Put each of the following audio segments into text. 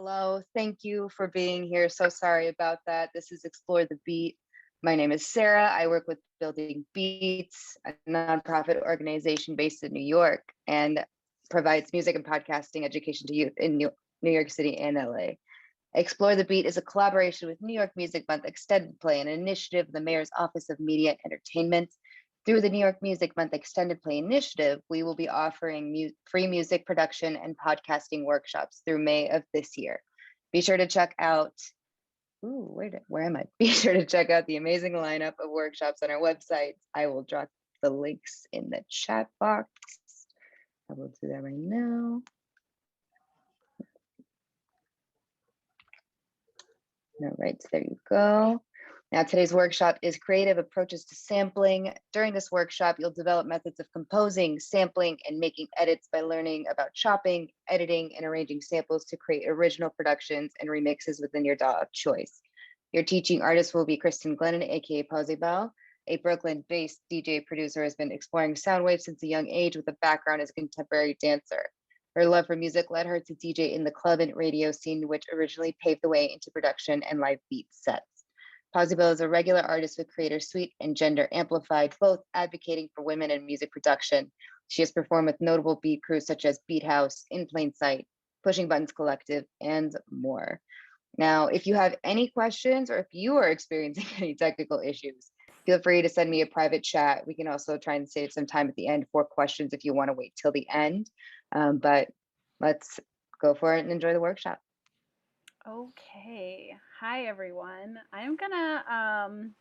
Hello, thank you for being here. So sorry about that. This is Explore the Beat. My name is Sarah. I work with Building Beats, a nonprofit organization based in New York and provides music and podcasting education to youth in New York City and LA. Explore the Beat is a collaboration with New York Music Month Extended Play, an initiative of the Mayor's Office of Media and Entertainment. Through the New York Music Month Extended Play initiative, we will be offering free music production and podcasting workshops through May of this year. Be sure to check out, where am I? Be sure to check out the amazing lineup of workshops on our website. I will drop the links in the chat box. I will do that right now. All right, so there you go. Now, today's workshop is Creative Approaches to Sampling. During this workshop, you'll develop methods of composing, sampling, and making edits by learning about chopping, editing, and arranging samples to create original productions and remixes within your DAW of choice. Your teaching artist will be Kristen Glennon, aka Pozibelle, a Brooklyn-based DJ producer who has been exploring sound waves since a young age with a background as a contemporary dancer. Her love for music led her to DJ in the club and radio scene, which originally paved the way into production and live beat sets. Pozibelle is a regular artist with Creator Suite and Gender Amplified, both advocating for women in music production. She has performed with notable beat crews such as Beat House, In Plain Sight, Pushing Buttons Collective, and more. Now, if you have any questions or if you are experiencing any technical issues, feel free to send me a private chat. We can also try and save some time at the end for questions if you want to wait till the end. But let's go for it and enjoy the workshop. Okay. Hi, everyone. I'm gonna,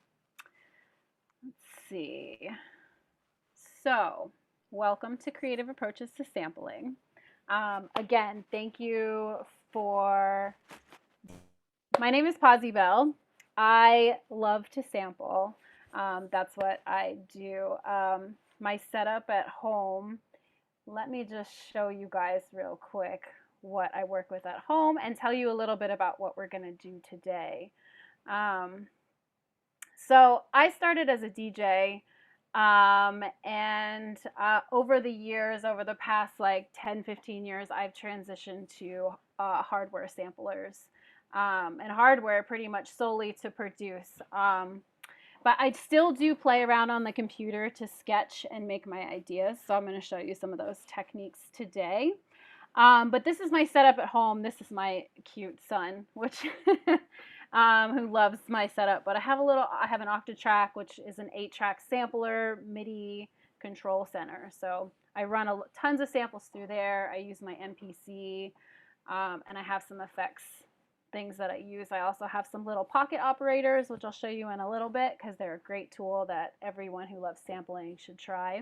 let's see. So, welcome to Creative Approaches to Sampling. Again, thank you for. My name is Pozibelle. I love to sample. That's what I do. My setup at home. Let me just show you guys real quick what I work with at home and tell you a little bit about what we're going to do today. So I started as a DJ, and over the years, over the past like 10, 15 years, I've transitioned to hardware samplers and hardware pretty much solely to produce. But I still do play around on the computer to sketch and make my ideas. So I'm going to show you some of those techniques today. But this is my setup at home. This is my cute son, which who loves my setup. But I have an Octatrack, which is an 8-track sampler MIDI control center. So I run tons of samples through there. I use my MPC, and I have some effects things that I use. I also have some little pocket operators, which I'll show you in a little bit because they're a great tool that everyone who loves sampling should try.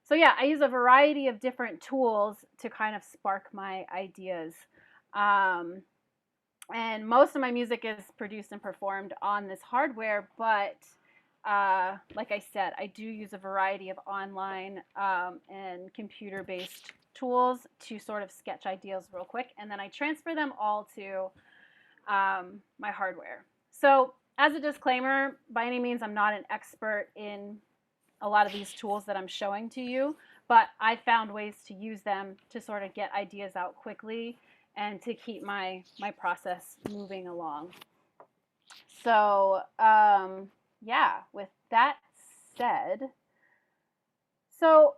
So yeah, I use a variety of different tools to kind of spark my ideas. And most of my music is produced and performed on this hardware, but like I said, I do use a variety of online and computer-based tools to sort of sketch ideas real quick, and then I transfer them all to my hardware. So as a disclaimer, by any means, I'm not an expert in a lot of these tools that I'm showing to you, but I found ways to use them to sort of get ideas out quickly and to keep my process moving along. So yeah, with that said, so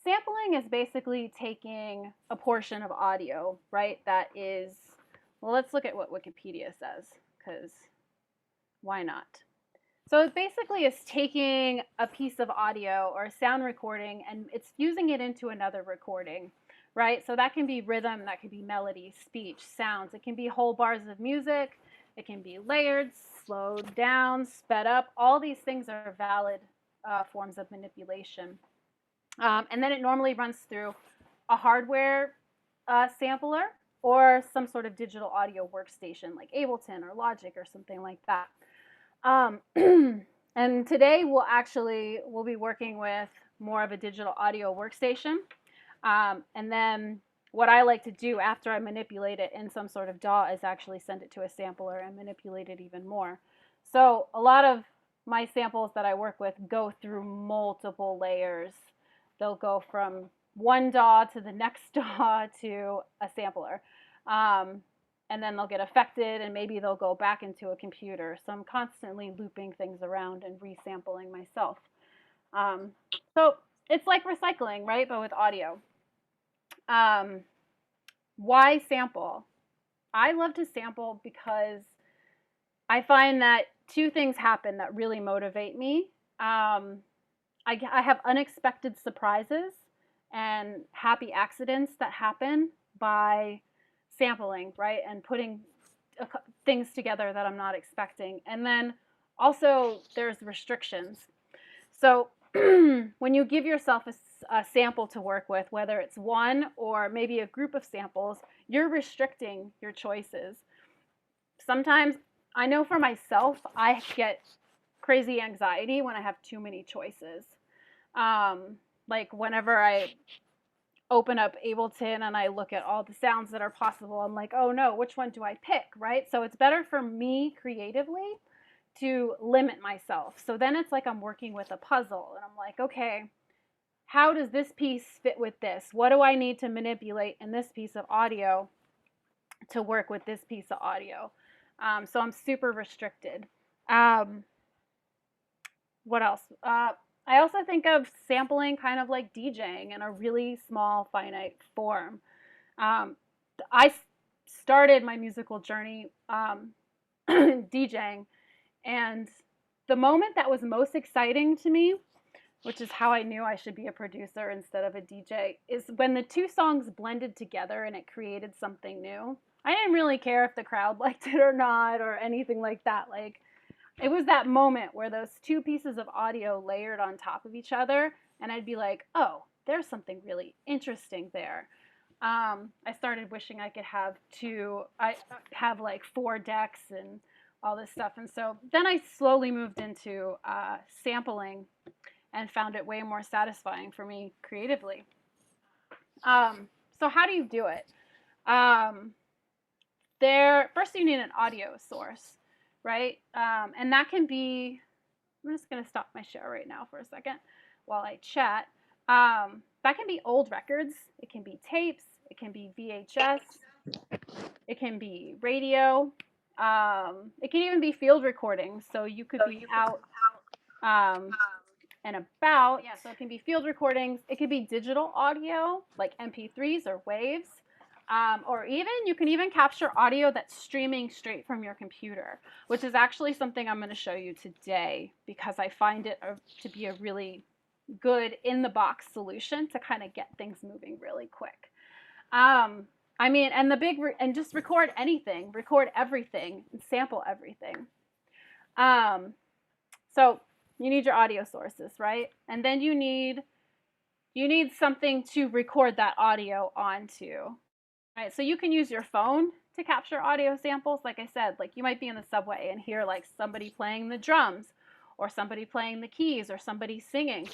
sampling is basically taking a portion of audio, right? That is, well, let's look at what Wikipedia says, because why not? So it basically is taking a piece of audio or a sound recording and it's fusing it into another recording, right? So that can be rhythm, that can be melody, speech, sounds. It can be whole bars of music. It can be layered, slowed down, sped up. All these things are valid forms of manipulation. And then it normally runs through a hardware sampler or some sort of digital audio workstation like Ableton or Logic or something like that. And today we'll be working with more of a digital audio workstation. And then what I like to do after I manipulate it in some sort of DAW is actually send it to a sampler and manipulate it even more. So a lot of my samples that I work with go through multiple layers. They'll go from one DAW to the next DAW to a sampler. Um, and then they'll get affected and maybe they'll go back into a computer. So I'm constantly looping things around and resampling myself. Um, so it's like recycling, right? But with audio. Um, why sample? I love to sample because I find that two things happen that really motivate me. I have unexpected surprises and happy accidents that happen by sampling, right? And putting things together that I'm not expecting. And then also there's restrictions. So when you give yourself a sample to work with, whether it's one or maybe a group of samples, you're restricting your choices. Sometimes I know for myself, I get crazy anxiety when I have too many choices. Like whenever I open up Ableton and I look at all the sounds that are possible, I'm like, oh no, which one do I pick, right? So it's better for me creatively to limit myself. So then it's like I'm working with a puzzle and I'm like, okay, how does this piece fit with this? What do I need to manipulate in this piece of audio to work with this piece of audio? So I'm super restricted. Um, what else? I also think of sampling kind of like DJing in a really small, finite form. Um, I started my musical journey DJing, and the moment that was most exciting to me, which is how I knew I should be a producer instead of a DJ, is when the two songs blended together and it created something new. I didn't really care if the crowd liked it or not or anything like that. Like, it was that moment where those two pieces of audio layered on top of each other, and I'd be like, oh, there's something really interesting there. I started wishing I could have I have like 4 decks and all this stuff. And so then I slowly moved into sampling and found it way more satisfying for me creatively. So how do you do it? Um, first you need an audio source, right? And that can be, I'm just going to stop my share right now for a second while I chat. That can be old records, it can be tapes, it can be VHS, it can be radio, it can even be field recordings. So you could be out um, and about. Yeah, so it can be field recordings, it could be digital audio like MP3s or waves. Or even you can even capture audio that's streaming straight from your computer, which is actually something I'm going to show you today because I find it to be a really good in the box solution to kind of get things moving really quick. I mean, and and just record anything, record everything, and sample everything. So you need your audio sources, right? And then you need something to record that audio onto. Right, so you can use your phone to capture audio samples. Like I said, like you might be in the subway and hear like somebody playing the drums or somebody playing the keys or somebody singing.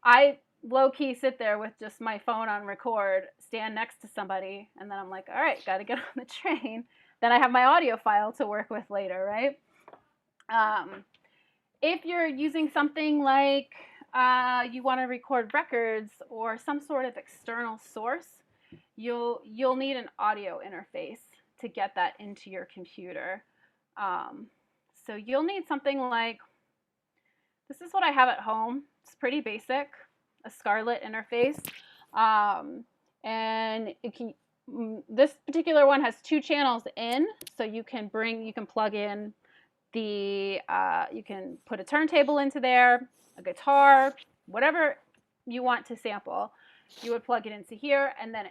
I low key sit there with just my phone on record, stand next to somebody, and then I'm like, all right, got to get on the train. Then I have my audio file to work with later, right? If you're using something like you want to record records or some sort of external source, you'll need an audio interface to get that into your computer. So you'll need something like, this is what I have at home. It's pretty basic, a Scarlett interface. And this particular one has 2 channels in, so you can plug in you can put a turntable into there, a guitar, whatever you want to sample. You would plug it into here, and then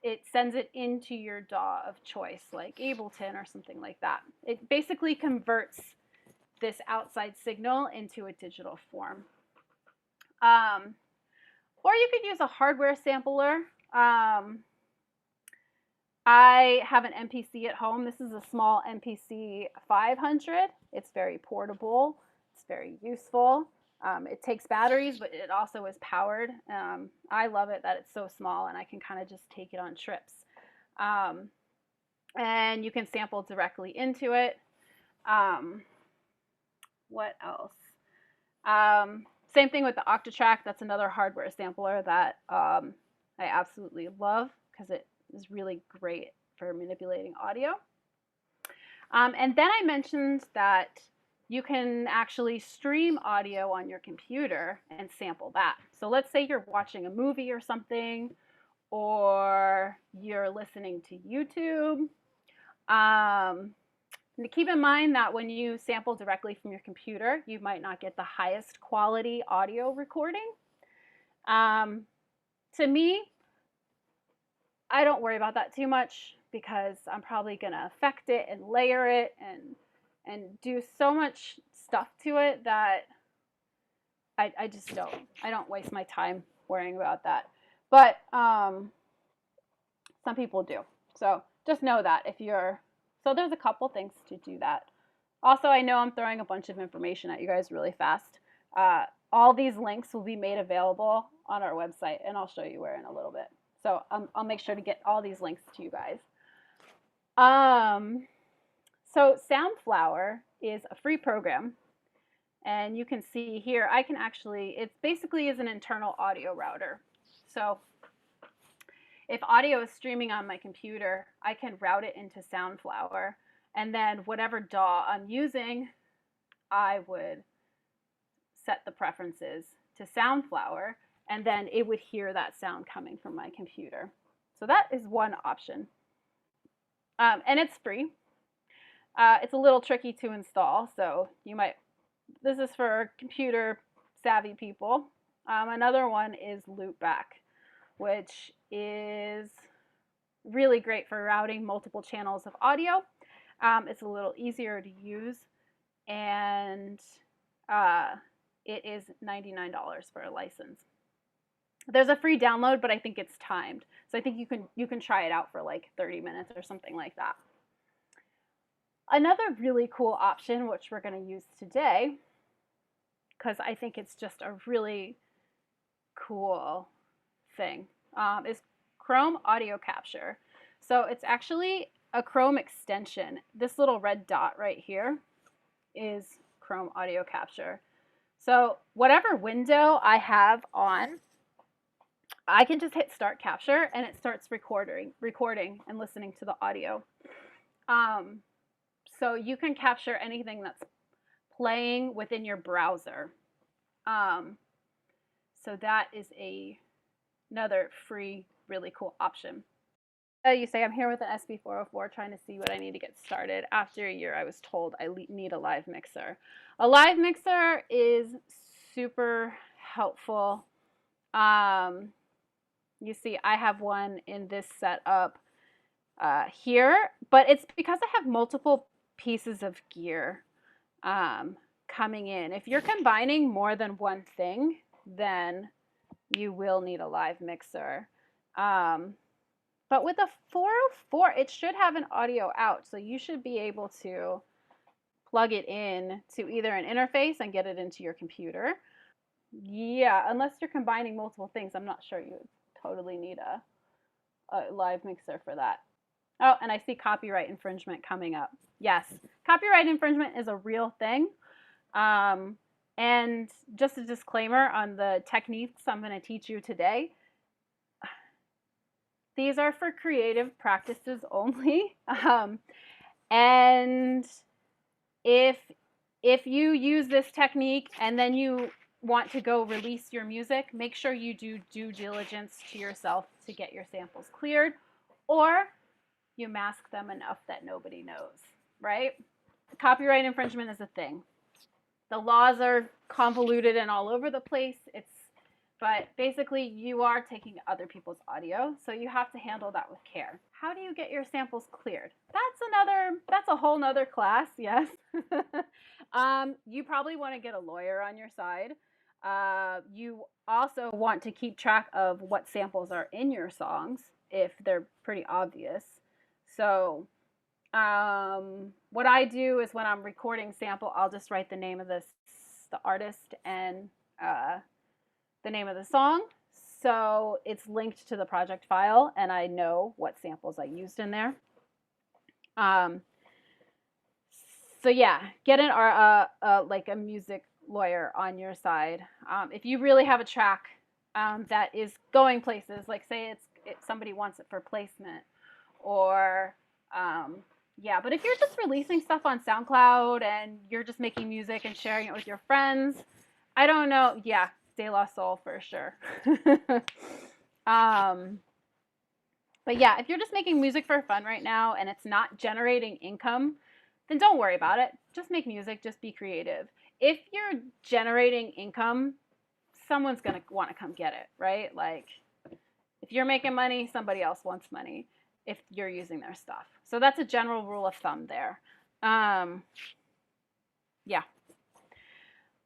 it sends it into your DAW of choice, like Ableton or something like that. It basically converts this outside signal into a digital form. Or you could use a hardware sampler. I have an MPC at home. This is a small MPC 500. It's very portable. It's very useful. It takes batteries, but it also is powered. I love it that it's so small and I can kind of just take it on trips. And you can sample directly into it. What else? Same thing with the Octatrack. That's another hardware sampler that I absolutely love because it is really great for manipulating audio. And then I mentioned that you can actually stream audio on your computer and sample that. So let's say you're watching a movie or something, or you're listening to YouTube. And keep in mind that when you sample directly from your computer, you might not get the highest quality audio recording. Um, to me, I don't worry about that too much because I'm probably gonna affect it and layer it and do so much stuff to it that I just don't waste my time worrying about that. But some people do. So just know that if you're so there's a couple things to do that. Also, I know I'm throwing a bunch of information at you guys really fast. All these links will be made available on our website, and I'll show you where in a little bit. So I'll make sure to get all these links to you guys. So Soundflower is a free program, and you can see here, I can actually, it basically is an internal audio router. So if audio is streaming on my computer, I can route it into Soundflower, and then whatever DAW I'm using, I would set the preferences to Soundflower, and then it would hear that sound coming from my computer. So that is one option. And it's free. It's a little tricky to install, so you might, this is for computer savvy people. Another one is Loopback, which is really great for routing multiple channels of audio. It's a little easier to use, and it is $99 for a license. There's a free download, but I think it's timed. So I think you can try it out for like 30 minutes or something like that. Another really cool option, which we're going to use today, because I think it's just a really cool thing, is Chrome Audio Capture. So it's actually a Chrome extension. This little red dot right here is Chrome Audio Capture. So whatever window I have on, I can just hit Start Capture and it starts recording and listening to the audio. So you can capture anything that's playing within your browser. So that is another free, really cool option. You say, I'm here with an SB404 trying to see what I need to get started. After a year, I was told I need a live mixer. A live mixer is super helpful. You see, I have one in this setup here, but it's because I have multiple pieces of gear coming in. If you're combining more than one thing, then you will need a live mixer. But with a 404, it should have an audio out, so you should be able to plug it in to either an interface and get it into your computer. Yeah, unless you're combining multiple things, I'm not sure you totally need a live mixer for that. Oh, and I see copyright infringement coming up. Yes, copyright infringement is a real thing. And just a disclaimer on the techniques I'm going to teach you today. These are for creative practices only. And if you use this technique and then you want to go release your music, make sure you do due diligence to yourself to get your samples cleared, or you mask them enough that nobody knows, right? Copyright infringement is a thing. The laws are convoluted and all over the place. But basically you are taking other people's audio, so you have to handle that with care. How do you get your samples cleared? That's a whole nother class, yes. You probably want to get a lawyer on your side. You also want to keep track of what samples are in your songs if they're pretty obvious. So what I do is when I'm recording sample, I'll just write the name of the artist and the name of the song, so it's linked to the project file and I know what samples I used in there. So yeah, get like a music lawyer on your side. If you really have a track that is going places. Like say somebody wants it for placement, or yeah. But if you're just releasing stuff on SoundCloud and you're just making music and sharing it with your friends, I don't know. Yeah, De La Soul for sure. um, but yeah, if you're just making music for fun right now and it's not generating income, then don't worry about it. Just make music, just be creative. If you're generating income, someone's going to want to come get it, right? Like if you're making money, somebody else wants money if you're using their stuff. So that's a general rule of thumb there. Yeah.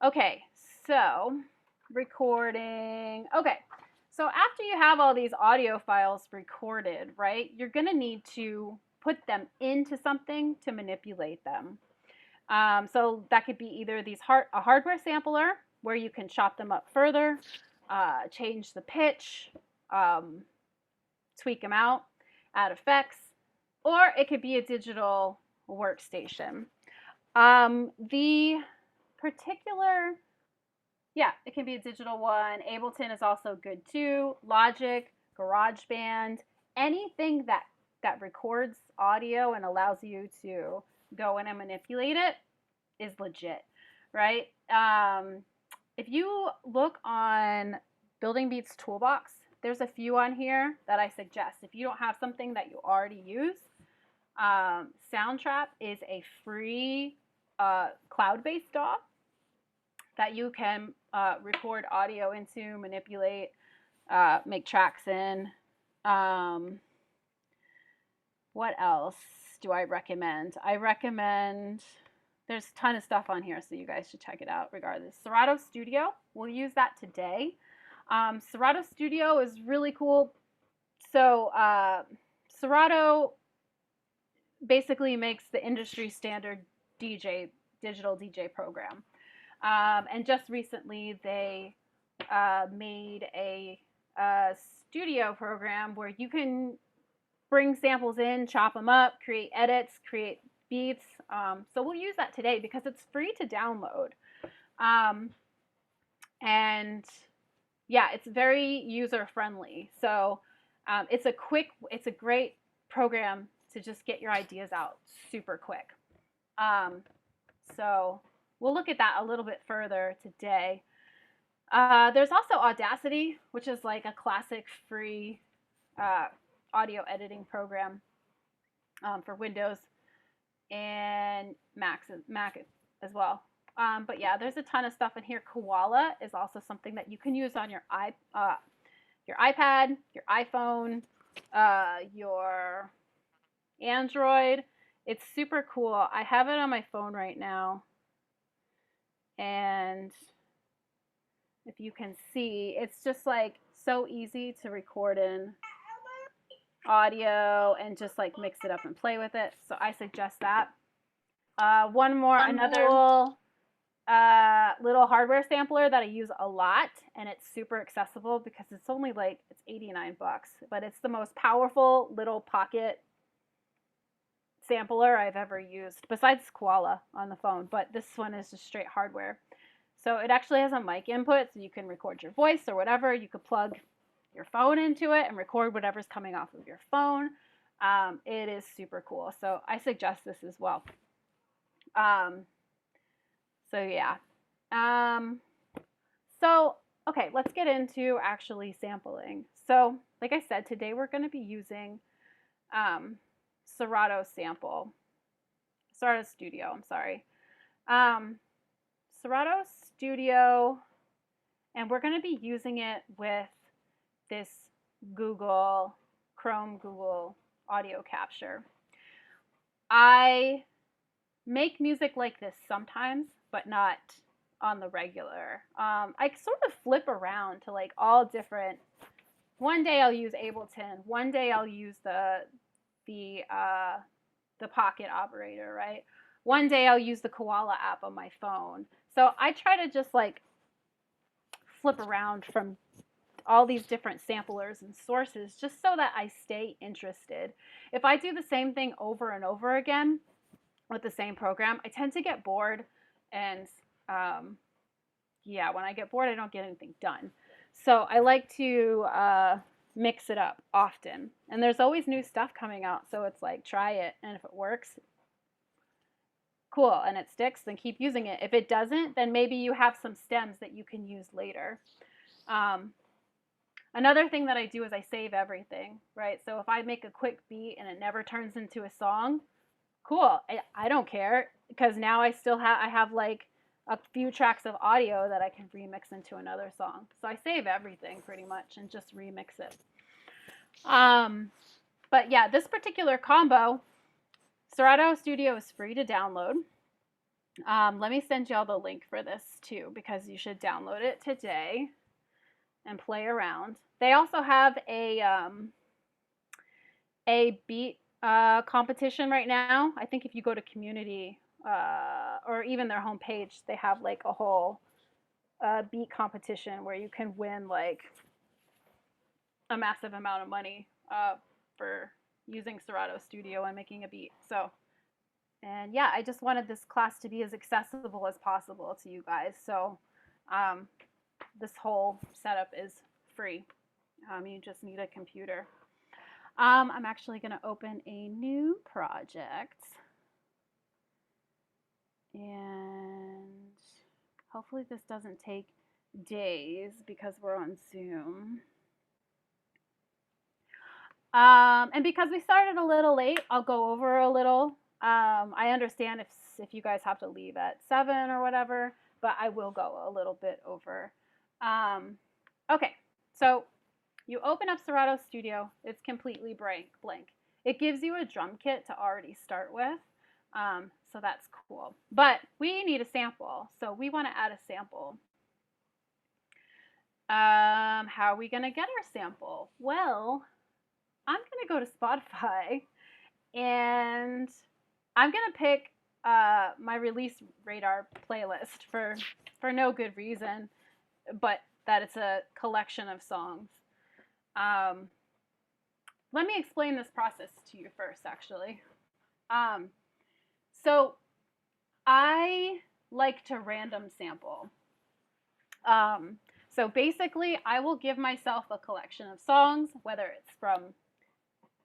Okay, so recording. Okay, so after you have all these audio files recorded, right, you're going to need to put them into something to manipulate them. So that could be either a hardware sampler where you can chop them up further, change the pitch, tweak them out, add effects, or it could be a digital workstation. The particular, yeah, it can be a digital one. Ableton is also good too. Logic, GarageBand, anything that records audio and allows you to go in and manipulate it is legit, right? If you look on Building Beats Toolbox, there's a few on here that I suggest. If you don't have something that you already use, Soundtrap is a free cloud-based DAW that you can record audio into, manipulate, make tracks in. What else do I recommend? I recommend, there's a ton of stuff on here, so you guys should check it out regardless. Serato Studio, we'll use that today. Serato Studio is really cool. So Serato basically makes the industry standard digital DJ program. And just recently they made a studio program where you can bring samples in, chop them up, create edits, create beats. So we'll use that today because it's free to download. And yeah, it's very user friendly. So it's a great program to just get your ideas out super quick. So we'll look at that a little bit further today. There's also Audacity, which is like a classic free audio editing program for Windows and Mac as well. But yeah, there's a ton of stuff in here. Koala is also something that you can use on your iPad, your iPhone, your Android. It's super cool. I have it on my phone right now. And if you can see, it's just like so easy to record in audio and just like mix it up and play with it. So I suggest that. Another little hardware sampler that I use a lot, and it's super accessible because it's only like, it's 89 bucks, but it's the most powerful little pocket sampler I've ever used, besides Koala on the phone, but this one is just straight hardware. So it actually has a mic input, so you can record your voice or whatever. You could plug your phone into it and record whatever's coming off of your phone. It is super cool. So I suggest this as well. So yeah. Okay, let's get into actually sampling. So like I said, today we're going to be using Serato Studio, I'm sorry. Serato Studio, and we're going to be using it with this Chrome Google audio capture. I make music like this sometimes, but not on the regular. I sort of flip around to like all different. One day I'll use Ableton. One day I'll use the Pocket operator, right? One day I'll use the Koala app on my phone. So I try to just like flip around from all these different samplers and sources just so that I stay interested. If I do the same thing over and over again with the same program, I tend to get bored, and yeah, when I get bored, I don't get anything done. So I like to mix it up often. And there's always new stuff coming out. So it's like, try it. And if it works, cool. And it sticks, then keep using it. If it doesn't, then maybe you have some stems that you can use later. Um, Another thing that I do is I save everything, right? So if I make a quick beat and it never turns into a song, cool. I don't care because now I have like a few tracks of audio that I can remix into another song. So I save everything pretty much and just remix it. Um, but yeah, this particular combo, Serato Studio is free to download. Let me send y'all the link for this too because you should download it today and play around. They also have a beat competition right now. I think if you go to community or even their homepage, they have like a whole beat competition where you can win like a massive amount of money for using Serato Studio and making a beat. So, and yeah, I just wanted this class to be as accessible as possible to you guys. So, this whole setup is free. You just need a computer. I'm actually going to open a new project. And hopefully this doesn't take days because we're on Zoom. And because we started a little late, I'll go over a little. I understand if you guys have to leave at 7 or whatever, but I will go a little bit over. Okay, so you open up Serato Studio. It's completely blank. It gives you a drum kit to already start with, so that's cool. But we need a sample, so we want to add a sample. How are we going to get our sample? Well, I'm going to go to Spotify and I'm going to pick my release radar playlist for no good reason, but that it's a collection of songs. Let me explain this process to you first, actually. So I like to random sample. So basically, I will give myself a collection of songs, whether it's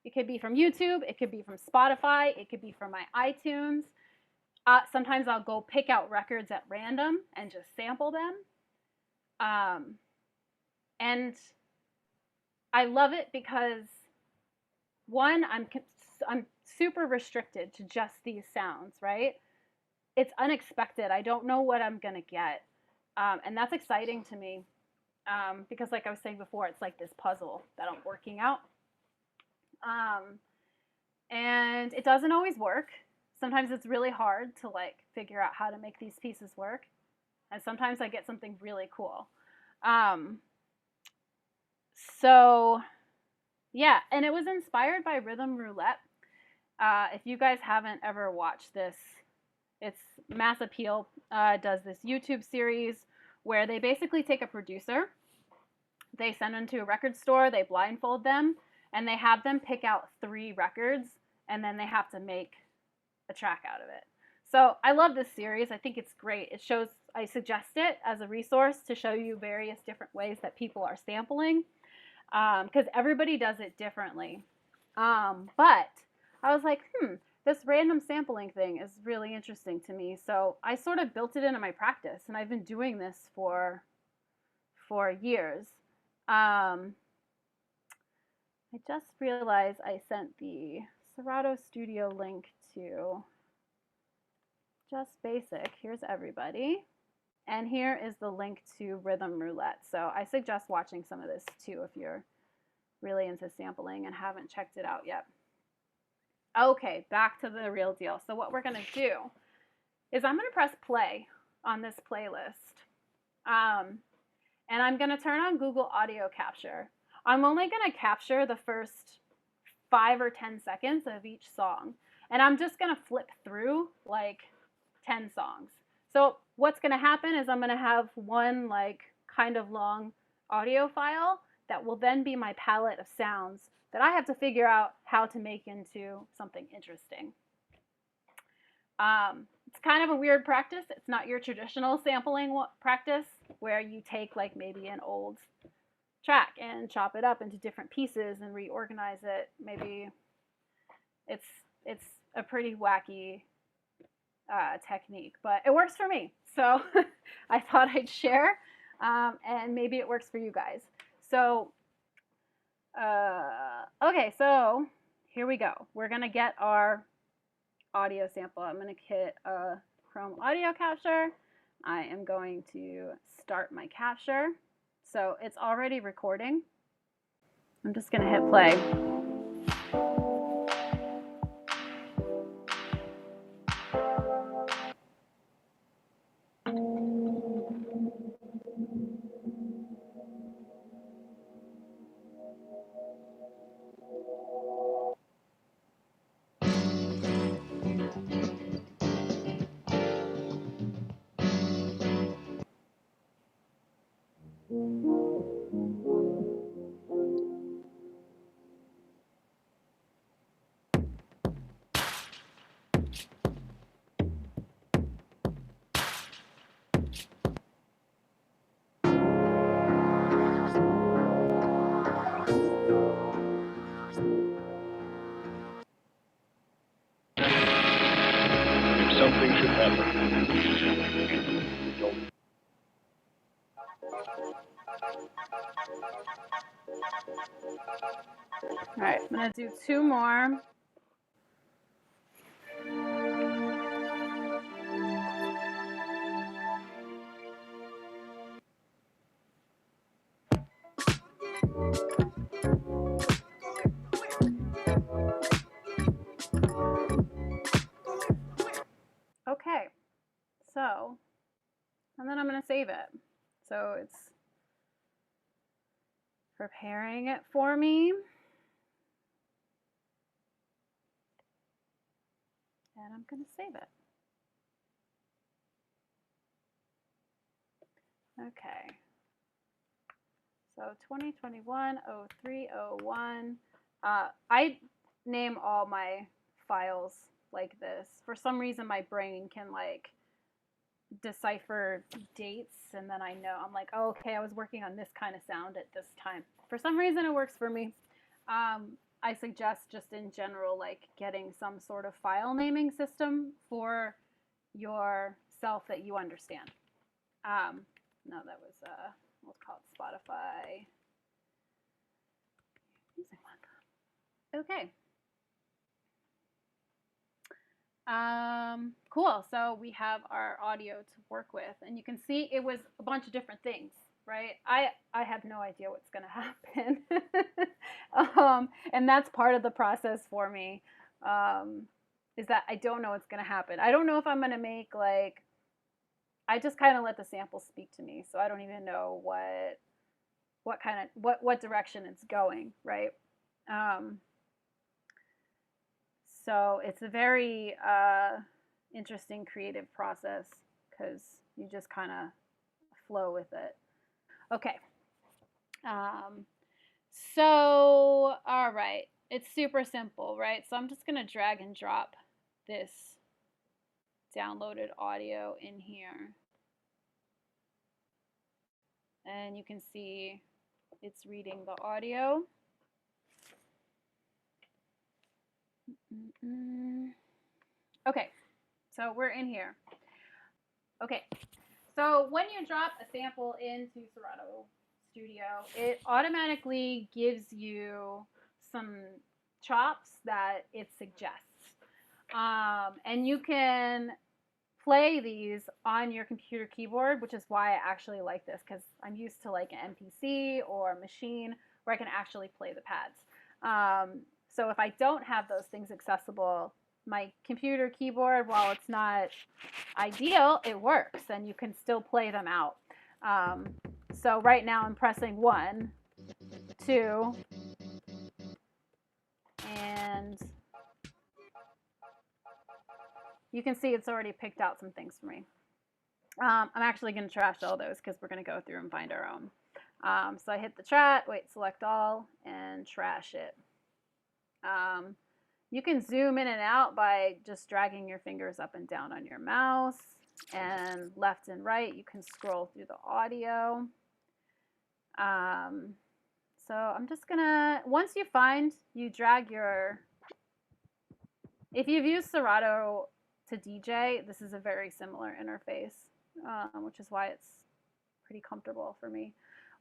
it could be from YouTube, it could be from Spotify, it could be from my iTunes. Sometimes I'll go pick out records at random and just sample them. And I love it because one, I'm super restricted to just these sounds, right? It's unexpected. I don't know what I'm gonna get, and that's exciting to me because, like I was saying before, it's like this puzzle that I'm working out, and it doesn't always work. Sometimes it's really hard to like figure out how to make these pieces work, and sometimes I get something really cool. So yeah, and it was inspired by Rhythm Roulette. If you guys haven't ever watched this, it's Mass Appeal does this YouTube series where they basically take a producer, they send them to a record store, they blindfold them, and they have them pick out 3 records, and then they have to make a track out of it. So I love this series. I think it's great. I suggest it as a resource to show you various different ways that people are sampling because everybody does it differently. But I was like, this random sampling thing is really interesting to me. So I sort of built it into my practice, and I've been doing this for years. I just realized I sent the Serato Studio link to Just Basic. Here's everybody. And here is the link to Rhythm Roulette. So I suggest watching some of this too if you're really into sampling and haven't checked it out yet. Okay, back to the real deal. So what we're going to do is I'm going to press play on this playlist. And I'm going to turn on Google Audio Capture. I'm only going to capture the first 5 or 10 seconds of each song. And I'm just going to flip through like 10 songs. So what's going to happen is I'm going to have one like kind of long audio file that will then be my palette of sounds that I have to figure out how to make into something interesting. It's kind of a weird practice. It's not your traditional sampling practice. where you take like maybe an old track and chop it up into different pieces and reorganize it. Maybe it's a pretty wacky technique, but it works for me. So I thought I'd share, and maybe it works for you guys. So, okay, so here we go. We're gonna get our audio sample. I'm gonna hit Chrome Audio Capture. I am going to start my capture. So it's already recording. I'm just gonna hit play. Something should happen. All right, I'm gonna do 2 more. Okay, so, and then I'm gonna save it. So it's preparing it for me. And I'm gonna save it. Okay. So 2021-03-01. I name all my files like this. For some reason, my brain can like decipher dates, and then I know, I'm like, oh, okay, I was working on this kind of sound at this time. For some reason, it works for me. I suggest just in general, like getting some sort of file naming system for yourself that you understand. No, that was we'll call it Spotify music month. Okay. Cool. So we have our audio to work with, and you can see it was a bunch of different things, right? I have no idea what's going to happen. And that's part of the process for me, is that I don't know what's going to happen. I don't know if I'm going to make like, I just kind of let the sample speak to me. So I don't even know what kind of, what direction it's going, right? So it's a very interesting creative process because you just kind of flow with it. Okay. So, all right. It's super simple, right? So I'm just going to drag and drop this downloaded audio in here. And you can see it's reading the audio. Okay, so we're in here. Okay, so when you drop a sample into Serato Studio, it automatically gives you some chops that it suggests. And you can play these on your computer keyboard, which is why I actually like this, because I'm used to like an MPC or a machine where I can actually play the pads. So if I don't have those things accessible, my computer keyboard, while it's not ideal, it works and you can still play them out. So right now I'm pressing 1, 2, and you can see it's already picked out some things for me. I'm actually going to trash all those because we're going to go through and find our own. So I hit the select all, and trash it. You can zoom in and out by just dragging your fingers up and down on your mouse. And left and right, you can scroll through the audio. So I'm just gonna, once you find, you drag your, if you've used Serato to DJ, this is a very similar interface, which is why it's pretty comfortable for me.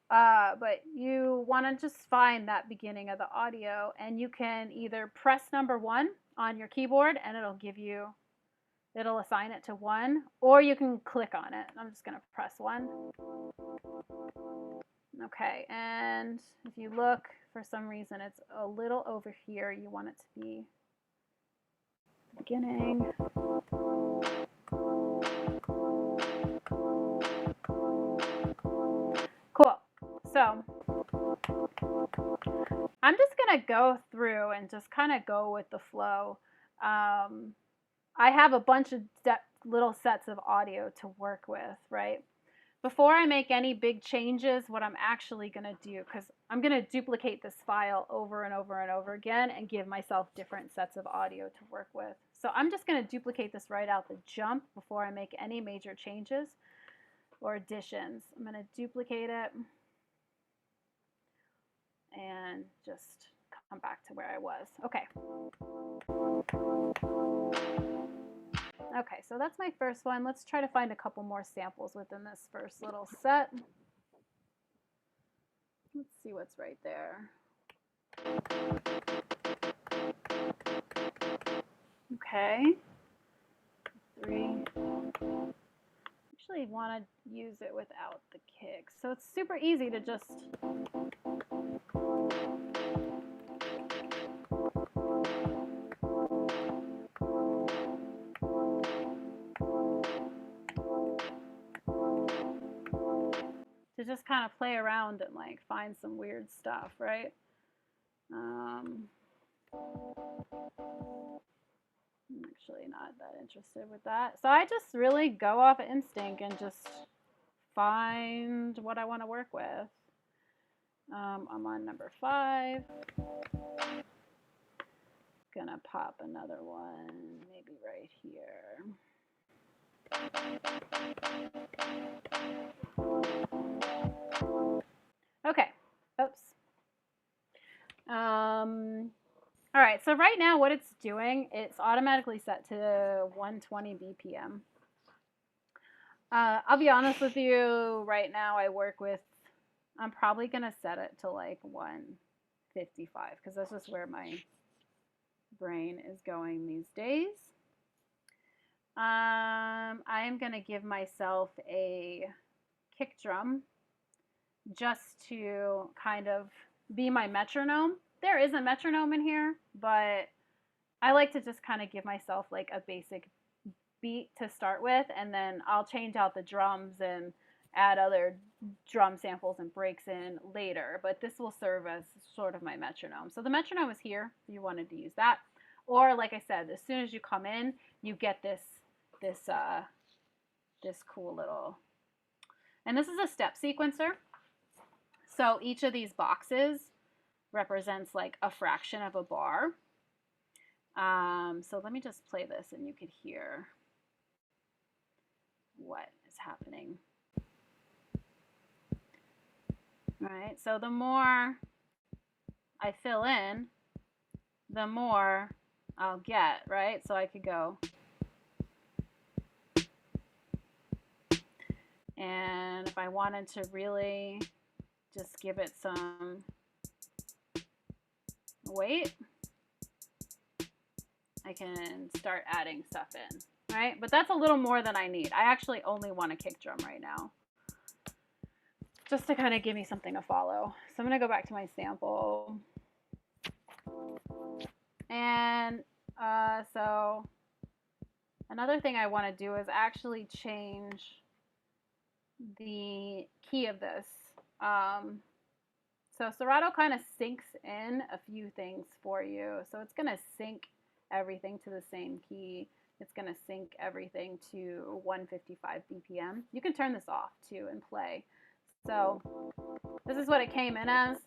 But you want to just find that beginning of the audio, and you can either press number 1 on your keyboard and it'll give you, it'll assign it to 1, or you can click on it. I'm just going to press 1. Okay, and if you look, for some reason it's a little over here. You want it to be beginning. Cool. So I'm just going to go through and just kind of go with the flow. I have a bunch of little sets of audio to work with, right? Before I make any big changes, what I'm actually going to do, because I'm going to duplicate this file over and over and over again and give myself different sets of audio to work with. So I'm just going to duplicate this right out the jump before I make any major changes or additions. I'm going to duplicate it and just come back to where I was. Okay. Okay, so that's my first one. Let's try to find a couple more samples within this first little set. Let's see what's right there. Okay. 3. Actually want to use it without the kicks. So it's super easy to just kind of play around and like find some weird stuff, right? I'm actually not that interested with that. So I just really go off of instinct and just find what I want to work with. I'm on number 5. Gonna pop another one, maybe right here. Okay, oops. All right, so right now what it's doing, it's automatically set to 120 BPM. I'll be honest with you, right now I work with, I'm probably gonna set it to like 155 because that's just where my brain is going these days. I am gonna give myself a kick drum just to kind of be my metronome. There is a metronome in here, but I like to just kind of give myself like a basic beat to start with, and then I'll change out the drums and add other drum samples and breaks in later, but this will serve as sort of my metronome. So the metronome is here if you wanted to use that. Or like I said, as soon as you come in, you get this cool little, and this is a step sequencer. So each of these boxes represents like a fraction of a bar. So let me just play this and you could hear what is happening. All right, so the more I fill in, the more I'll get, right? So I could go. And if I wanted to really just give it some weight, I can start adding stuff in, right? But that's a little more than I need. I actually only want a kick drum right now, just to kind of give me something to follow. So I'm going to go back to my sample. And so another thing I want to do is actually change the key of this. So Serato kind of syncs in a few things for you. So it's going to sync everything to the same key. It's going to sync everything to 155 BPM. You can turn this off too and play. So this is what it came in as.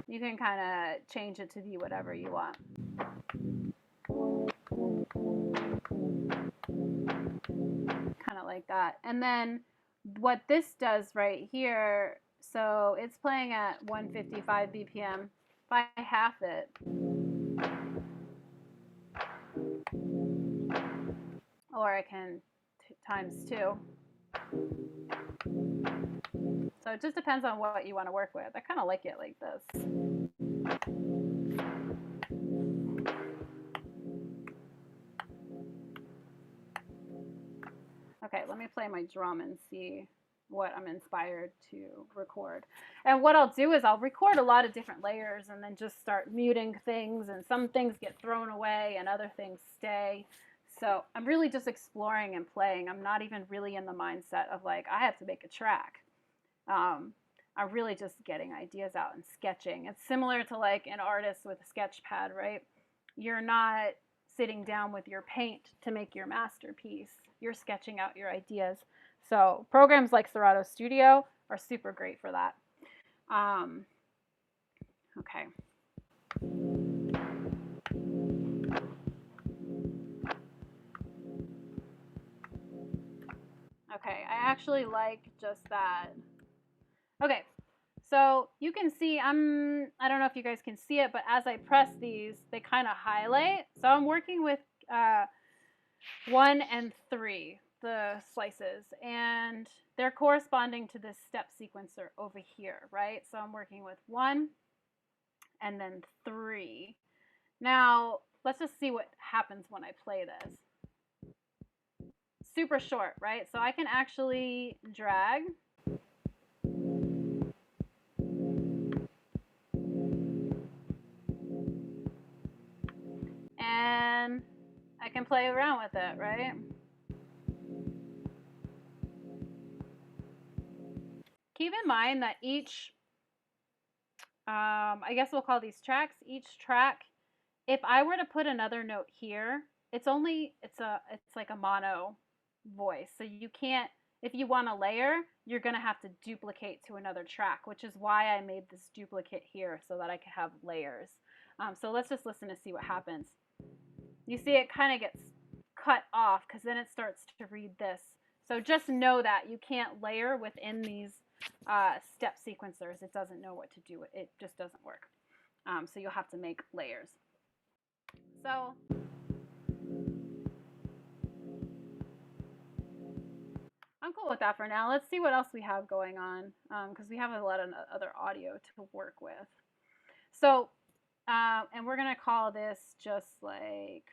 You can kind of change it to be whatever you want. Kind of like that. And then what this does right here, so it's playing at 155 BPM. If I half it, or I can times 2. So it just depends on what you want to work with. I kind of like it like this. Okay, let me play my drum and see what I'm inspired to record. And what I'll do is I'll record a lot of different layers and then just start muting things, and some things get thrown away and other things stay. So I'm really just exploring and playing. I'm not even really in the mindset of like, I have to make a track. I'm really just getting ideas out and sketching. It's similar to like an artist with a sketch pad, right? You're not sitting down with your paint to make your masterpiece. You're sketching out your ideas. So programs like Serato Studio are super great for that. Okay. Okay, I actually like just that. Okay, so you can see I don't know if you guys can see it, but as I press these, they kind of highlight. So I'm working with 1 and 3, the slices, and they're corresponding to this step sequencer over here, right? So I'm working with 1 and then 3. Now, let's just see what happens when I play this. Super short, right? So I can actually drag. And I can play around with it, right? Keep in mind that each, I guess we'll call these tracks, each track, if I were to put another note here, it's like a mono voice. So you can't, if you want to layer, you're going to have to duplicate to another track, which is why I made this duplicate here so that I could have layers. So let's just listen to see what happens. You see it kind of gets cut off because then it starts to read this. So just know that you can't layer within these step sequencers. It doesn't know what to do. It just doesn't work. So you'll have to make layers. So I'm cool with that for now. Let's see what else we have going on because we have a lot of other audio to work with. So, and we're going to call this just like,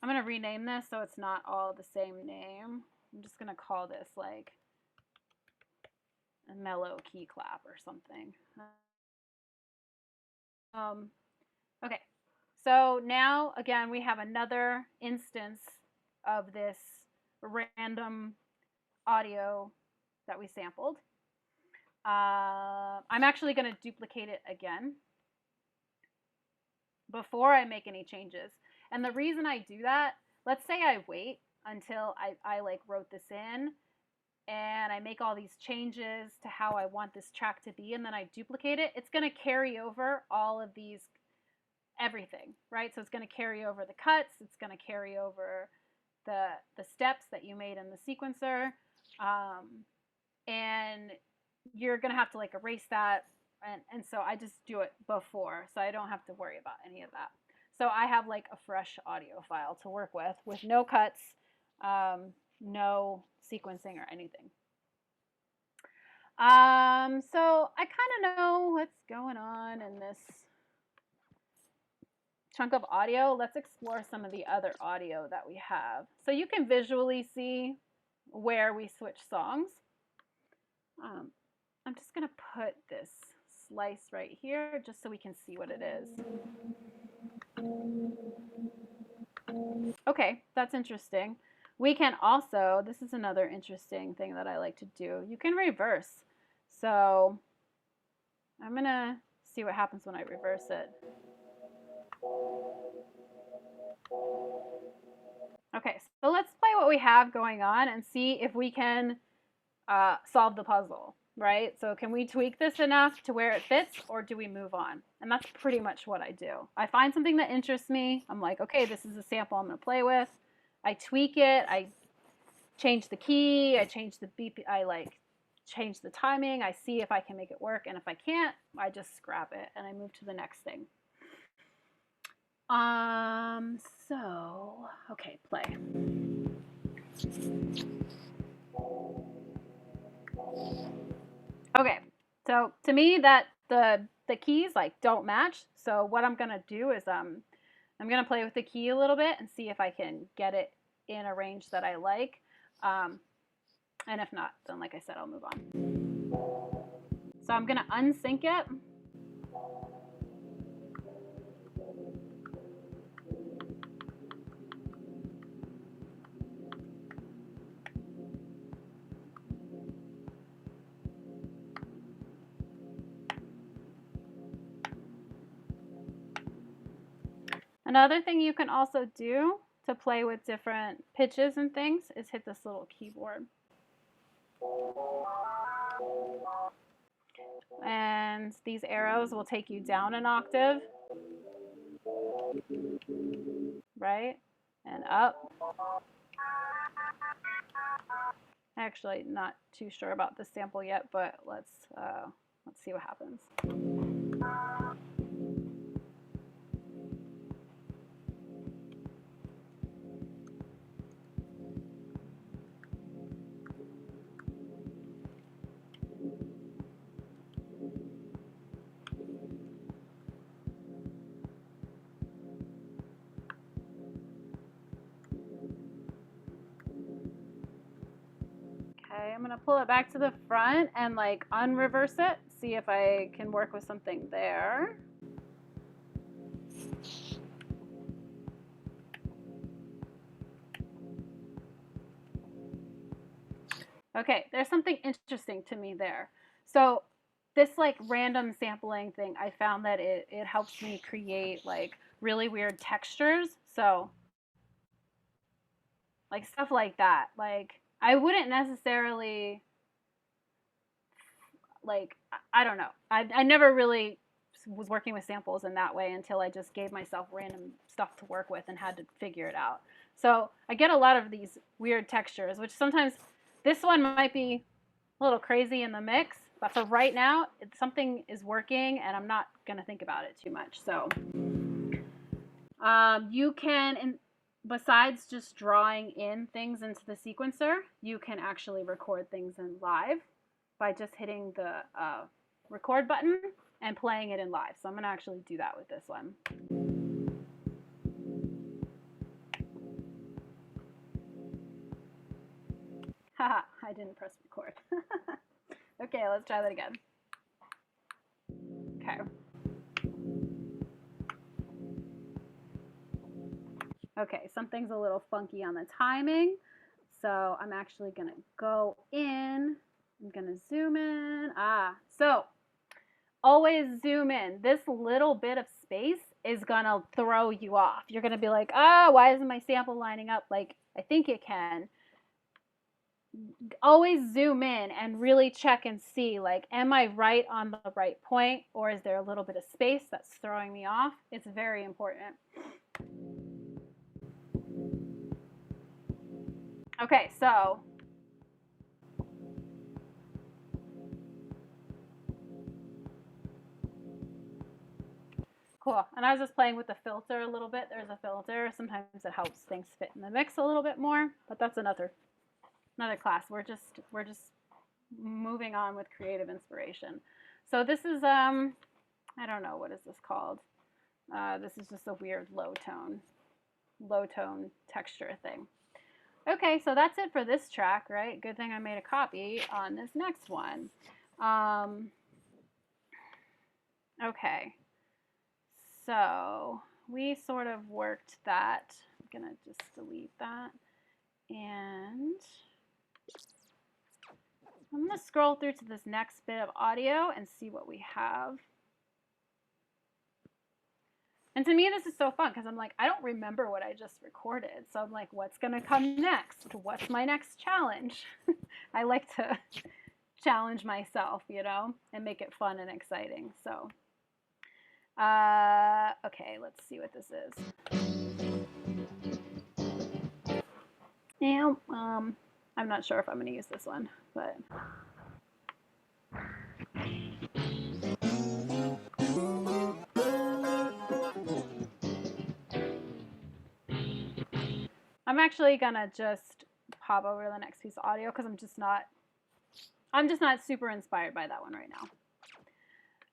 I'm going to rename this so it's not all the same name. I'm just going to call this like a mellow key clap or something. Okay, so now again we have another instance of this random audio that we sampled. I'm actually going to duplicate it again before I make any changes. And the reason I do that, let's say I wait until I like wrote this in and I make all these changes to how I want this track to be, and then I duplicate it, it's going to carry over all of these, everything, right? So it's going to carry over the cuts, it's going to carry over the steps that you made in the sequencer, and you're going to have to like erase that, and so I just do it before, so I don't have to worry about any of that. So I have like a fresh audio file to work with no cuts, no sequencing or anything. So I kind of know what's going on in this chunk of audio. Let's explore some of the other audio that we have. So you can visually see where we switch songs. I'm just going to put this slice right here just so we can see what it is. Okay, that's interesting. We can also, this is another interesting thing that I like to do, you can reverse. So I'm going to see what happens when I reverse it. Okay, so let's play what we have going on and see if we can solve the puzzle. right? So can we tweak this enough to where it fits, or do we move on? And that's pretty much what I do. I find something that interests me. I'm like, okay, this is a sample I'm going to play with. I tweak it. I change the key. I change the beep. I like change the timing. I see if I can make it work. And if I can't, I just scrap it and I move to the next thing. So, okay, play. Okay, so to me that the keys like don't match. So what I'm gonna do is I'm gonna play with the key a little bit and see if I can get it in a range that I like. And if not, then like I said, I'll move on. So I'm gonna unsync it. Another thing you can also do to play with different pitches and things is hit this little keyboard. And these arrows will take you down an octave, right? And up. Actually, not too sure about this sample yet, but let's see what happens. Okay, I'm gonna pull it back to the front and like unreverse it, see if I can work with something there. Okay, there's something interesting to me there. So this like random sampling thing, I found that it helps me create like really weird textures. So like stuff like that. Like I wouldn't necessarily like I don't know. I never really was working with samples in that way until I just gave myself random stuff to work with and had to figure it out. So I get a lot of these weird textures, which sometimes this one might be a little crazy in the mix, but for right now, something is working and I'm not going to think about it too much. So you can, besides just drawing in things into the sequencer, you can actually record things in live by just hitting the record button and playing it in live. So I'm going to actually do that with this one. Haha, I didn't press record. Okay, let's try that again. Okay. Okay, something's a little funky on the timing. So I'm actually going to go in. I'm going to zoom in. So always zoom in. This little bit of space is going to throw you off. You're going to be like, why isn't my sample lining up like I think it can? Always zoom in and really check and see, like, am I right on the right point, or is there a little bit of space that's throwing me off? It's very important. Okay, so cool. And I was just playing with the filter a little bit. There's a filter. Sometimes it helps things fit in the mix a little bit more, but that's another class. We're just moving on with creative inspiration. So this is I don't know, what is this called? This is just a weird low tone texture thing. Okay, so that's it for this track, right? Good thing I made a copy on this next one. Okay, so we sort of worked that. I'm gonna just delete that. And I'm gonna scroll through to this next bit of audio and see what we have. And to me, this is so fun because I'm like, I don't remember what I just recorded. So I'm like, what's going to come next? What's my next challenge? I like to challenge myself, you know, and make it fun and exciting. So, okay, let's see what this is. Now, I'm not sure if I'm going to use this one, but. I'm actually gonna just pop over the next piece of audio because I'm just not super inspired by that one right now.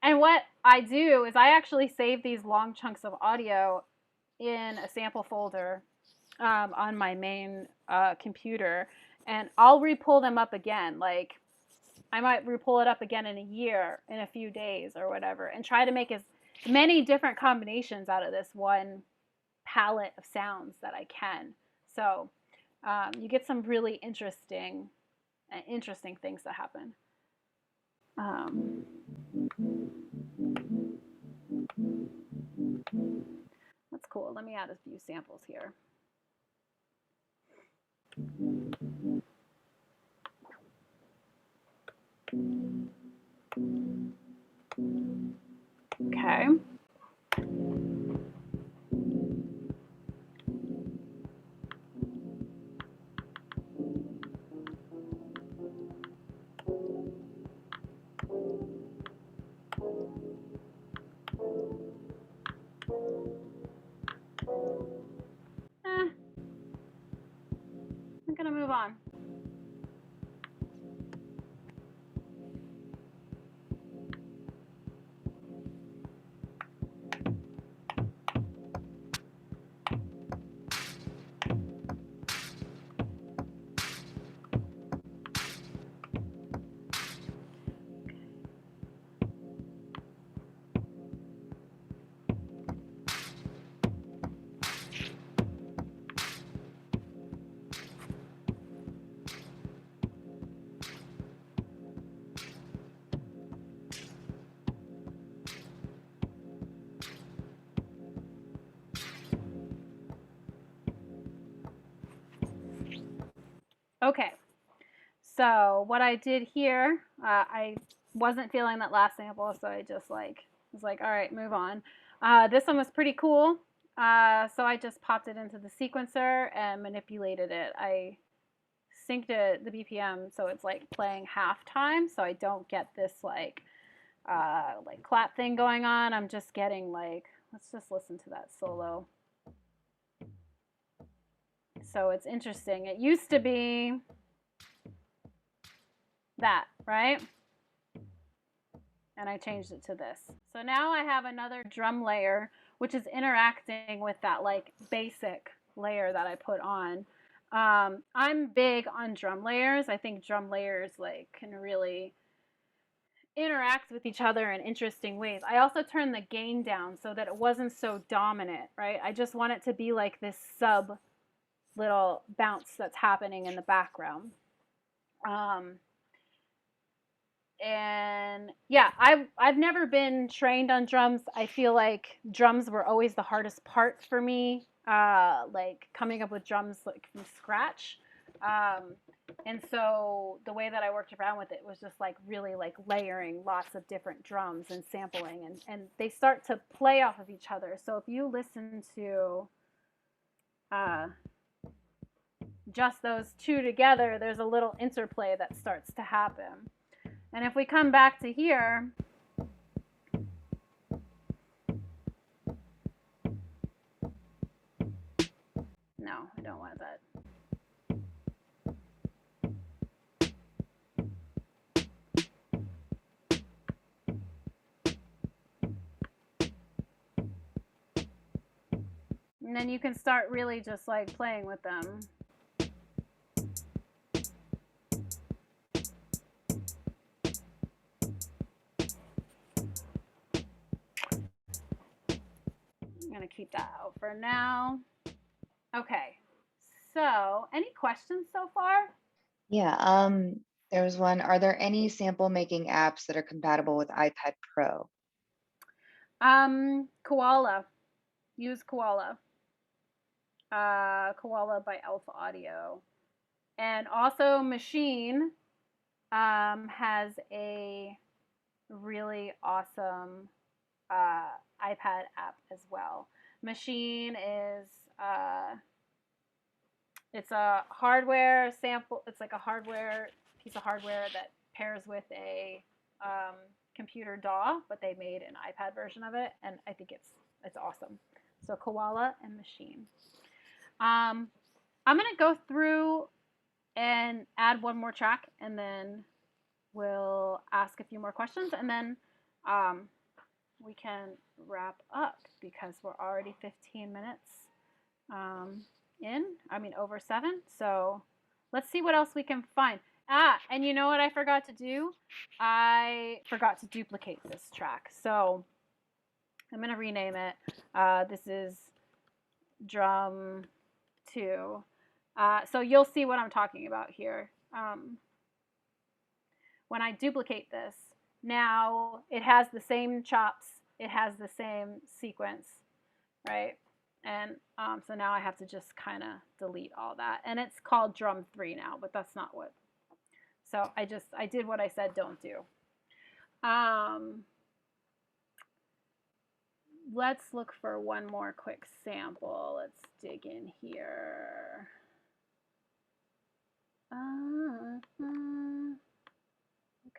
And what I do is I actually save these long chunks of audio in a sample folder on my main computer, and I'll re-pull them up again. Like I might re-pull it up again in a year, in a few days or whatever, and try to make as many different combinations out of this one palette of sounds that I can. So you get some really interesting things that happen. That's cool. Let me add a few samples here. Okay. I'm gonna move on. Okay, so what I did here, I wasn't feeling that last sample, so I just was like, all right, move on. This one was pretty cool, so I just popped it into the sequencer and manipulated it. I synced it, the BPM, so it's like playing half time, so I don't get this like clap thing going on. I'm just getting like, let's just listen to that solo. So it's interesting. It used to be that, right? And I changed it to this. So now I have another drum layer, which is interacting with that like basic layer that I put on. I'm big on drum layers. I think drum layers like can really interact with each other in interesting ways. I also turned the gain down so that it wasn't so dominant, right? I just want it to be like this sub little bounce that's happening in the background. And yeah, I've never been trained on drums. I feel like drums were always the hardest part for me, like coming up with drums like from scratch. And so the way that I worked around with it was just like really like layering lots of different drums and sampling, and they start to play off of each other. So if you listen to just those two together, there's a little interplay that starts to happen. And if we come back to here, no, I don't want that. And then you can start really just like playing with them. I'm going to keep that out for now. Okay. So, any questions so far? Yeah, there was one. Are there any sample making apps that are compatible with iPad Pro? Koala. Use Koala. Koala by Alpha Audio. And also Machine. has a really awesome iPad app as well. Machine is it's a hardware sample. It's like a hardware piece of hardware that pairs with a computer DAW, but they made an iPad version of it, and I think it's awesome. So Koala and Machine. I'm gonna go through and add one more track, and then we'll ask a few more questions, and then we can wrap up because we're already 15 minutes in. I mean, over 7. So let's see what else we can find. And you know what I forgot to do? I forgot to duplicate this track. So I'm going to rename it. This is drum 2. So you'll see what I'm talking about here. When I duplicate this, now it has the same chops, it has the same sequence, right? And so now I have to just kind of delete all that. And it's called drum 3 now, but that's not what. So I did what I said don't do. Let's look for one more quick sample. Let's dig in here.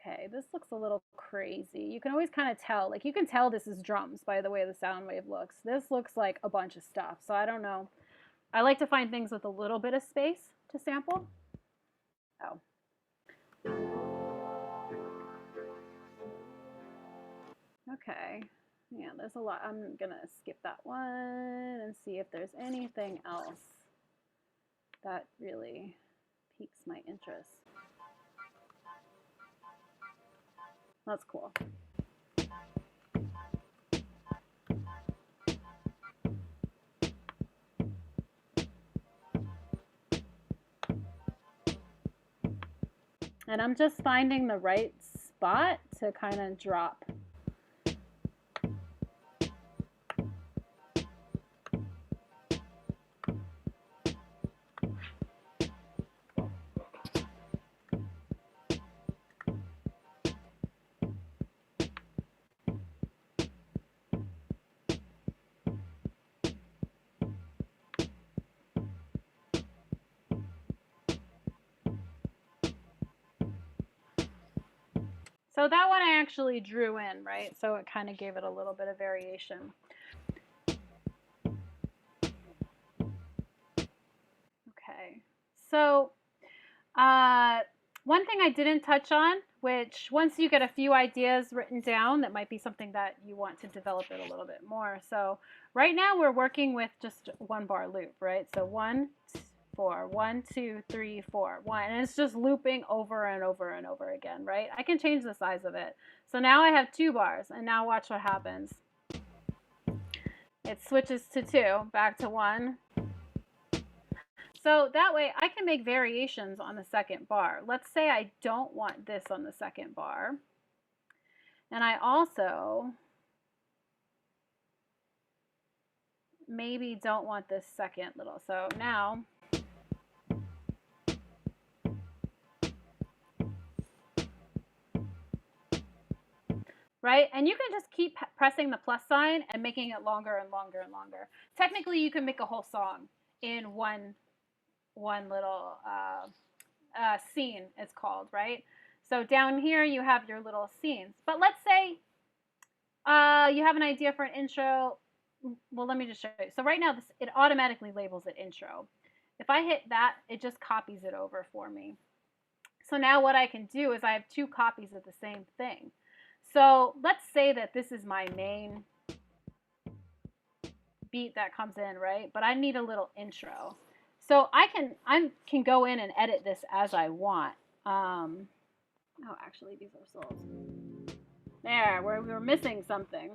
Okay, this looks a little crazy. You can always kind of tell, like you can tell this is drums by the way the sound wave looks. This looks like a bunch of stuff, so I don't know. I like to find things with a little bit of space to sample. Oh. Okay, yeah, there's a lot. I'm gonna skip that one and see if there's anything else that really piques my interest. That's cool. And I'm just finding the right spot to kind of drop. So that one I actually drew in, right? So it kind of gave it a little bit of variation. Okay. So one thing I didn't touch on, which once you get a few ideas written down, that might be something that you want to develop it a little bit more. So right now we're working with just 1 bar loop, right? So 1, 4, 1, 2, 3, 4, 1, and it's just looping over and over and over again, right? I can change the size of it. So now I have 2 bars, and now watch what happens. It switches to 2, back to 1. So that way I can make variations on the second bar. Let's say I don't want this on the second bar. And I also maybe don't want this second little. So now right? And you can just keep pressing the plus sign and making it longer and longer and longer. Technically, you can make a whole song in one little scene, it's called, right? So down here, you have your little scenes. But let's say you have an idea for an intro. Well, let me just show you. So right now, it automatically labels it intro. If I hit that, it just copies it over for me. So now what I can do is I have 2 copies of the same thing. So let's say that this is my main beat that comes in, right? But I need a little intro. So I can go in and edit this as I want. Oh, actually, these are solos. There, we're missing something.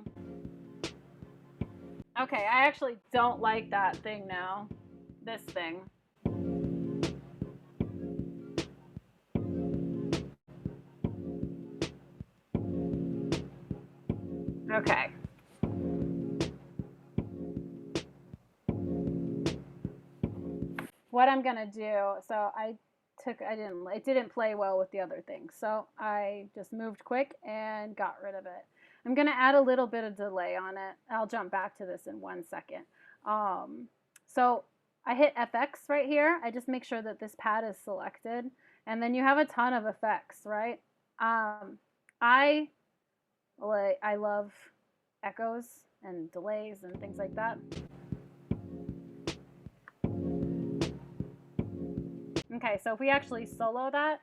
Okay, I actually don't like that thing now. This thing. Okay. What I'm gonna do, so I it didn't play well with the other things. So I just moved quick and got rid of it. I'm going to add a little bit of delay on it. I'll jump back to this in 1 second. So I hit FX right here. I just make sure that this pad is selected, and then you have a ton of effects, right? I love echoes and delays and things like that. Okay, so if we actually solo that,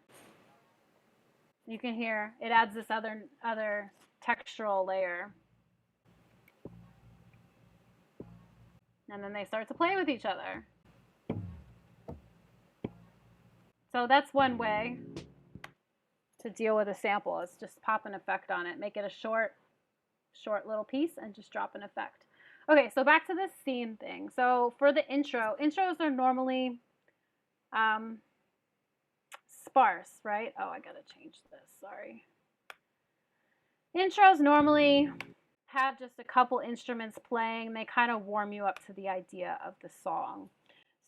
you can hear it adds this other textural layer. And then they start to play with each other. So that's one way to deal with a sample, is just pop an effect on it. Make it a short little piece and just drop an effect. Okay, so back to this scene thing. So for the intros are normally sparse, right? Oh, I gotta change this, sorry. Intros normally have just a couple instruments playing. They kind of warm you up to the idea of the song.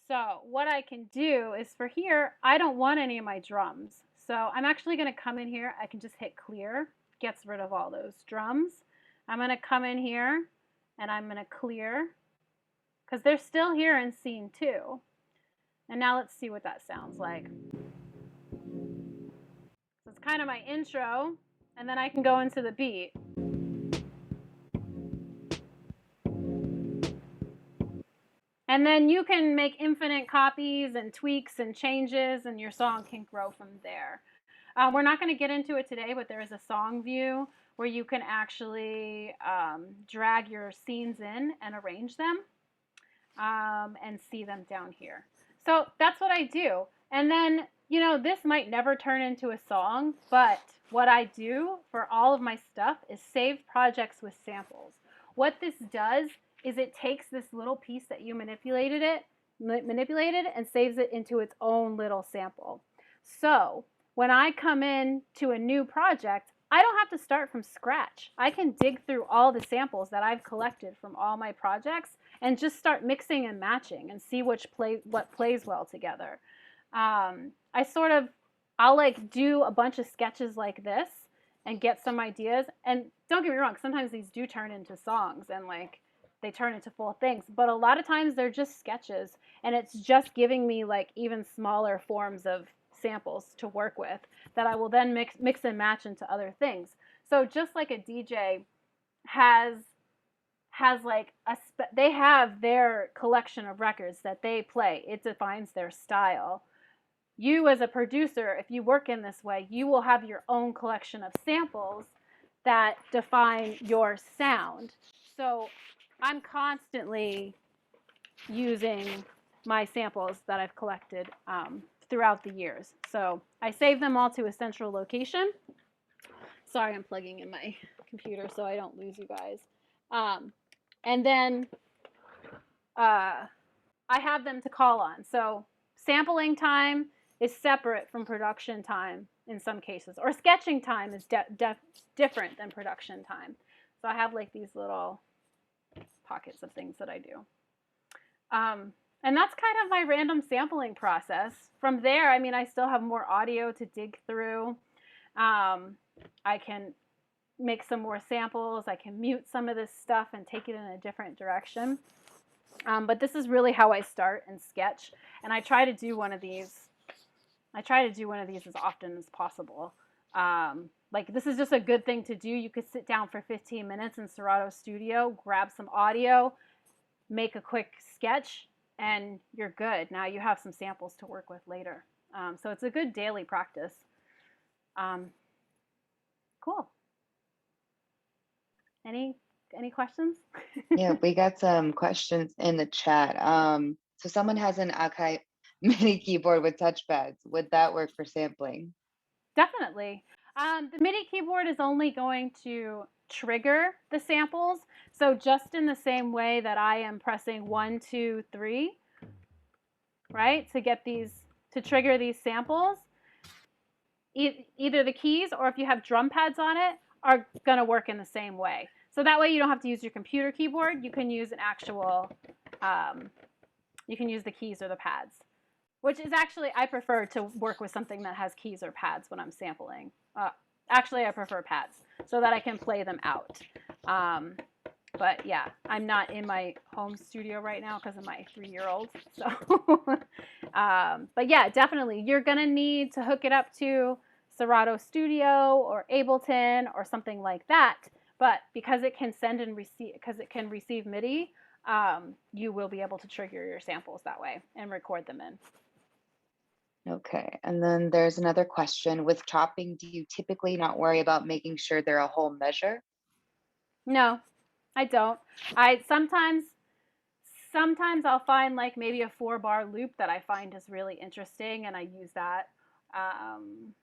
So what I can do is, for here, I don't want any of my drums. So I'm actually going to come in here. I can just hit clear, gets rid of all those drums. I'm going to come in here and I'm going to clear, because they're still here in scene 2. And now let's see what that sounds like. So it's kind of my intro, and then I can go into the beat. And then you can make infinite copies and tweaks and changes, and your song can grow from there. We're not going to get into it today, but there is a song view where you can actually drag your scenes in and arrange them and see them down here. So that's what I do. And then, you know, this might never turn into a song, but what I do for all of my stuff is save projects with samples. What this does is it takes this little piece that you manipulated and saves it into its own little sample. So when I come in to a new project, I don't have to start from scratch. I can dig through all the samples that I've collected from all my projects and just start mixing and matching and see what plays well together. I'll like do a bunch of sketches like this and get some ideas. And don't get me wrong, sometimes these do turn into songs and like they turn into full things, but a lot of times they're just sketches, and it's just giving me like even smaller forms of samples to work with that I will then mix and match into other things. So just like a DJ has like they have their collection of records that they play. It defines their style. You as a producer, if you work in this way, you will have your own collection of samples that define your sound. So I'm constantly using my samples that I've collected throughout the years. So I save them all to a central location. Sorry, I'm plugging in my computer so I don't lose you guys. And then I have them to call on. So sampling time is separate from production time in some cases, or sketching time is different than production time. So I have like these little pockets of things that I do. And that's kind of my random sampling process. From there, I mean, I still have more audio to dig through. I can make some more samples. I can mute some of this stuff and take it in a different direction. But this is really how I start and sketch. And I try to do one of these. I try to do one of these as often as possible. Like this is just a good thing to do. You could sit down for 15 minutes in Serato Studio, grab some audio, make a quick sketch, and you're good. Now you have some samples to work with later. So it's a good daily practice. Cool. Any questions? Yeah, we got some questions in the chat. So someone has an Akai MIDI keyboard with touchpads. Would that work for sampling? Definitely. The MIDI keyboard is only going to trigger the samples. So just in the same way that I am pressing 1, 2, 3, right, to get these, to trigger these samples, either the keys or if you have drum pads on it are going to work in the same way. So that way you don't have to use your computer keyboard. You can use an actual, you can use the keys or the pads. which is actually, I prefer to work with something that has keys or pads when I'm sampling. Actually, I prefer pads so that I can play them out. Um, but yeah, I'm not in my home studio right now because of my 3-year-old. So, but yeah, definitely, you're gonna need to hook it up to Serato Studio or Ableton or something like that. But because it can send and receive, because it can receive MIDI, you will be able to trigger your samples that way and record them in. Okay, and then there's another question. With chopping, do you typically not worry about making sure they're a whole measure? No, I don't. I sometimes I'll find like maybe a 4-bar loop that I find is really interesting, and I use that. Um,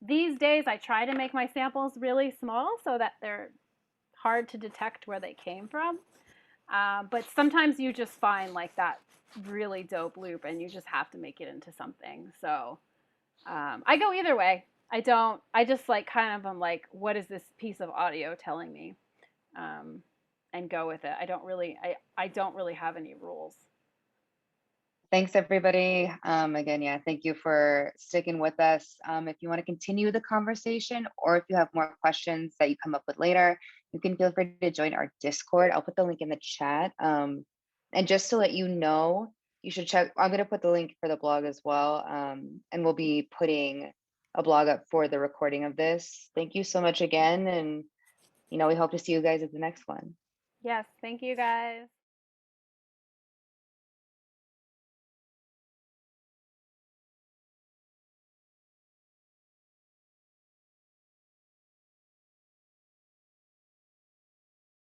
these days, I try to make my samples really small so that they're hard to detect where they came from. But sometimes you just find like that really dope loop, and you just have to make it into something. So I go either way. I don't. I just like kind of am like, what is this piece of audio telling me? Um, and go with it. I don't really have any rules. Thanks, everybody. Again, yeah, thank you for sticking with us. If you want to continue the conversation or if you have more questions that you come up with later, you can feel free to join our Discord. I'll put the link in the chat. And just to let you know, you should check. I'm going to put the link for the blog as well. And we'll be putting a blog up for the recording of this. Thank you so much again. And, we hope to see you guys at the next one. Yes, thank you guys.